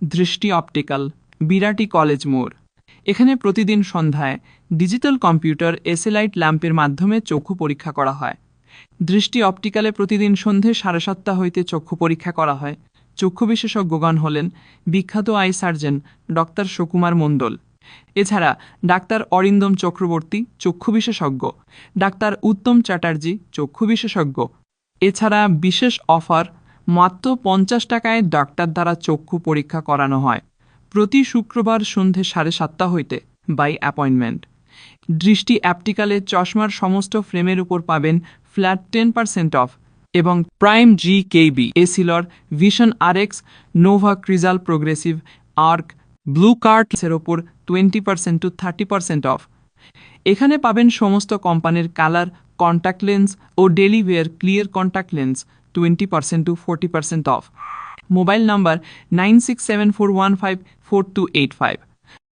দৃষ্টি optical, Birati college মোড়। এখানে প্রতিদিন সন্ধ্যায় ডিজিটাল কম্পিউটার এসএলাইট ল্যাম্পের মাধ্যমে চক্ষু পরীক্ষা করা হয়। দৃষ্টি অপটিক্যালে প্রতিদিন সন্ধে 7:30 হইতে চক্ষু পরীক্ষা করা হয়। চক্ষু বিশেষজ্ঞগণ হলেন বিখ্যাত আই সার্জন ডক্টর সুকুমার মণ্ডল, এছাড়া ডাক্তার অরিন্দম চক্রবর্তী চক্ষু বিশেষজ্ঞ, ডাক্তার উত্তম চ্যাটার্জি চক্ষু বিশেষজ্ঞ। এছাড়া বিশেষ অফার, মাত্র 50 টাকায় ডাক্তার দ্বারা চক্ষু পরীক্ষা করানো হয় প্রতি শুক্রবার সন্ধে 7:30 হইতে বাই অ্যাপয়েন্টমেন্ট। দৃষ্টি অপটিক্যালে চশমার সমস্ত ফ্রেমের উপর পাবেন ফ্ল্যাট 10% অফ এবং prime GKB Essilor vision RX Nova Crizal progressive arc blue কার্টসের ওপর 20% to 30% অফ। এখানে পাবেন সমস্ত কোম্পানির কালার কন্ট্যাক্ট লেন্স ও daily wear clear contact lens 20% to 40% off. Mobile number 9674154285।